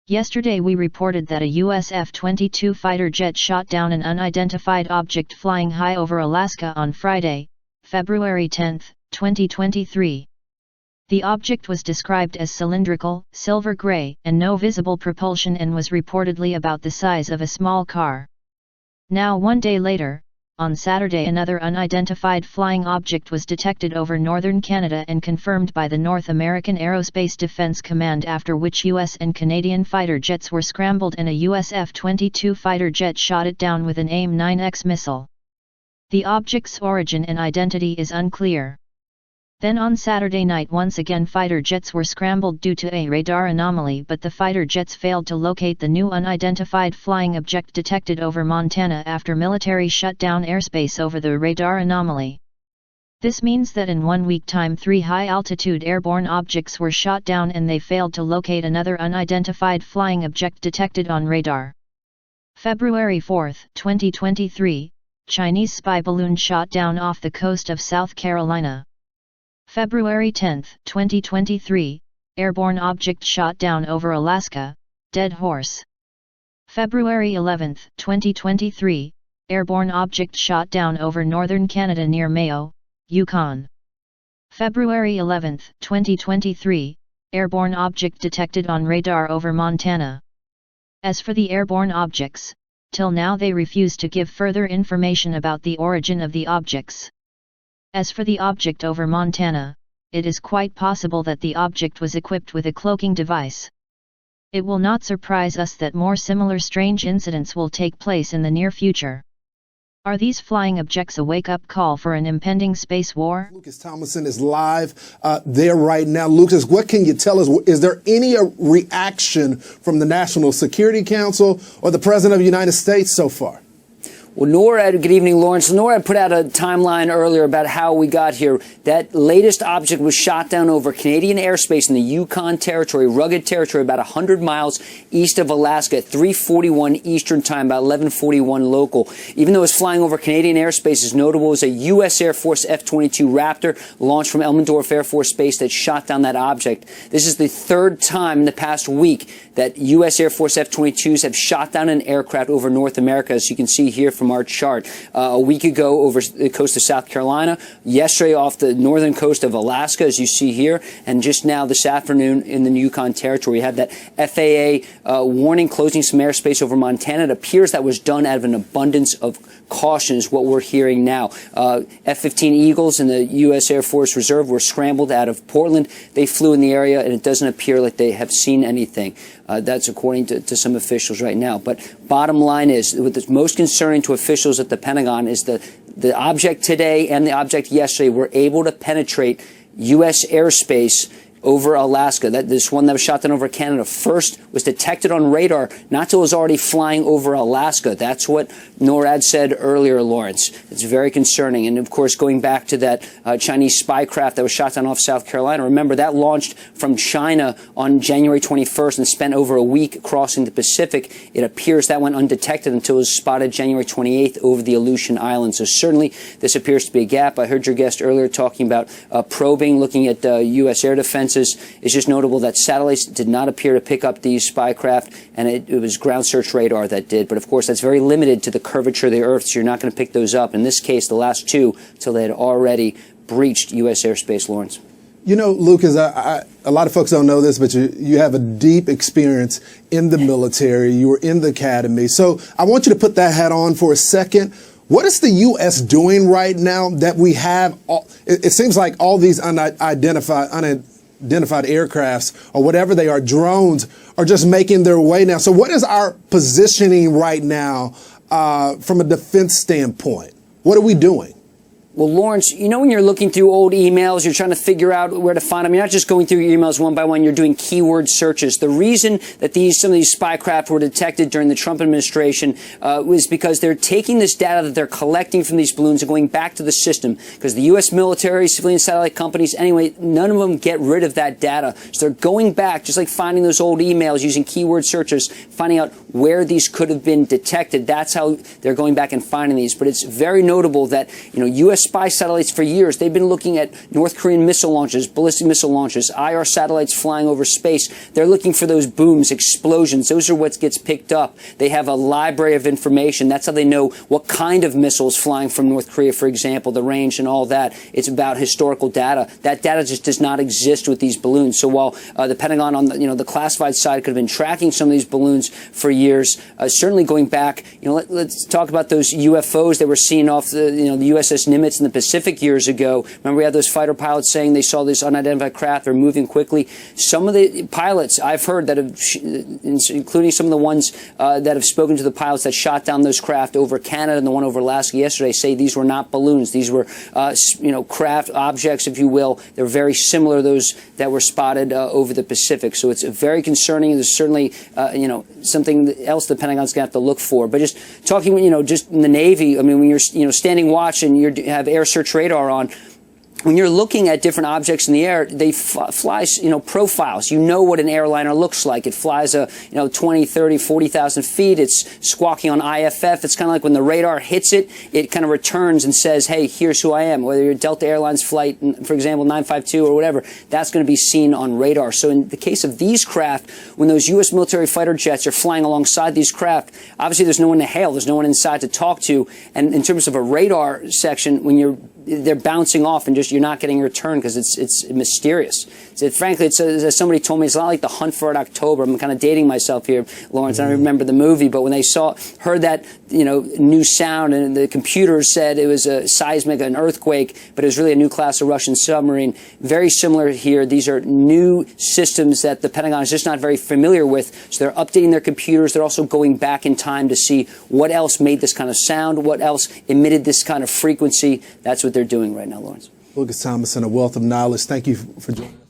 Yesterday we reported that a US F-22 fighter jet shot down an unidentified object flying high over Alaska on Friday, February 10, 2023. The object was described as cylindrical, silver-gray, and no visible propulsion and was reportedly about the size of a small car. Now one day later, on Saturday another unidentified flying object was detected over northern Canada and confirmed by the North American Aerospace Defense Command, after which US and Canadian fighter jets were scrambled and a US F-22 fighter jet shot it down with an AIM-9X missile. The object's origin and identity is unclear. Then on Saturday night once again fighter jets were scrambled due to a radar anomaly, but the fighter jets failed to locate the new unidentified flying object detected over Montana after military shut down airspace over the radar anomaly. This means that in 1 week time 3 high-altitude airborne objects were shot down and they failed to locate another unidentified flying object detected on radar. February 4, 2023, Chinese spy balloon shot down off the coast of South Carolina. February 10, 2023, airborne object shot down over Alaska, dead horse. February 11, 2023, airborne object shot down over northern Canada near Mayo, Yukon. February 11, 2023, airborne object detected on radar over Montana. As for the airborne objects, till now they refuse to give further information about the origin of the objects. As for the object over Montana, it is quite possible that the object was equipped with a cloaking device. It will not surprise us that more similar strange incidents will take place in the near future. Are these flying objects a wake-up call for an impending space war? Lucas Thomason is live there right now. Lucas, what can you tell us? Is there any reaction from the National Security Council or the President of the United States so far? Well, NORAD, good evening, Lawrence. NORAD put out a timeline earlier about how we got here. That latest object was shot down over Canadian airspace in the Yukon territory, rugged territory, about 100 miles east of Alaska at 3:41 Eastern Time, about 11:41 local. Even though it's flying over Canadian airspace, is notable as a U.S. Air Force F-22 Raptor launched from Elmendorf Air Force Base that shot down that object. This is the third time in the past week that U.S. Air Force F-22s have shot down an aircraft over North America, as you can see here from our chart. A week ago over the coast of South Carolina, yesterday off the northern coast of Alaska, as you see here, and just now this afternoon in the Yukon territory. We had that FAA warning closing some airspace over Montana. It appears that was done out of an abundance of caution, is what we're hearing now. F-15 Eagles in the U.S. Air Force Reserve were scrambled out of Portland. They flew in the area, and it doesn't appear like they have seen anything. That's according to some officials right now. But bottom line is, what's most concerning to officials at the Pentagon is the object today and the object yesterday were able to penetrate U.S. airspace over Alaska. This one that was shot down over Canada first was detected on radar, not till it was already flying over Alaska. That's what NORAD said earlier, Lawrence. It's very concerning. And of course, going back to that Chinese spy craft that was shot down off South Carolina, remember that launched from China on January 21st and spent over a week crossing the Pacific. It appears that went undetected until it was spotted January 28th over the Aleutian Islands. So certainly this appears to be a gap. I heard your guest earlier talking about probing, looking at U.S. air defense. It's just notable that satellites did not appear to pick up these spy craft, and it was ground search radar that did. But of course, that's very limited to the curvature of the Earth, so you're not going to pick those up. In this case, the last two, till they had already breached U.S. airspace, Lawrence. You know, Lucas, a lot of folks don't know this, but you have a deep experience in the military. You were in the academy. So I want you to put that hat on for a second. What is the U.S. doing right now that we have? It seems like all these unidentified aircrafts or whatever they are, drones, are just making their way now. So what is our positioning right now from a defense standpoint? What are we doing? Well, Lawrence, you know when you're looking through old emails, you're trying to figure out where to find them. You're not just going through your emails one by one. You're doing keyword searches. The reason that some of these spy craft were detected during the Trump administration was because they're taking this data that they're collecting from these balloons and going back to the system. Because the U.S. military, civilian satellite companies, anyway, none of them get rid of that data. So they're going back, just like finding those old emails using keyword searches, finding out where these could have been detected. That's how they're going back and finding these. But it's very notable that, U.S. spy satellites for years. They've been looking at North Korean missile launches, ballistic missile launches, IR satellites flying over space. They're looking for those booms, explosions. Those are what gets picked up. They have a library of information. That's how they know what kind of missiles flying from North Korea, for example, the range and all that. It's about historical data. That data just does not exist with these balloons. So while the Pentagon on the classified side could have been tracking some of these balloons for years, certainly going back, let's talk about those UFOs that were seen off the USS Nimitz in the Pacific years ago. Remember, we had those fighter pilots saying they saw this unidentified craft. They're moving quickly. Some of the pilots I've heard that have, including some of the ones that have spoken to the pilots that shot down those craft over Canada and the one over Alaska yesterday, say these were not balloons. These were, craft objects, if you will. They're very similar to those that were spotted over the Pacific. So it's very concerning. There's certainly, something else the Pentagon's going to have to look for. But just talking, just in the Navy, I mean, when you're, standing watch and you have air search radar on, when you're looking at different objects in the air, they fly, profiles. You know what an airliner looks like. It flies 20, 30, 40,000 feet. It's squawking on IFF. It's kind of like when the radar hits it, it kind of returns and says, hey, here's who I am. Whether you're Delta Airlines flight, for example, 952 or whatever, that's going to be seen on radar. So in the case of these craft, when those U.S. military fighter jets are flying alongside these craft, obviously there's no one to hail. There's no one inside to talk to. And in terms of a radar section, when they're bouncing off and you're not getting a return because it's mysterious. Frankly, as somebody told me, it's not like The Hunt for Red October. I'm kind of dating myself here, Lawrence. I don't remember the movie, but when they heard that new sound, and the computer said it was a seismic, an earthquake, but it was really a new class of Russian submarine. Very similar here. These are new systems that the Pentagon is just not very familiar with. So they're updating their computers. They're also going back in time to see what else made this kind of sound, what else emitted this kind of frequency. That's what they're doing right now, Lawrence. Lucas Thomason, a wealth of knowledge. Thank you for joining us.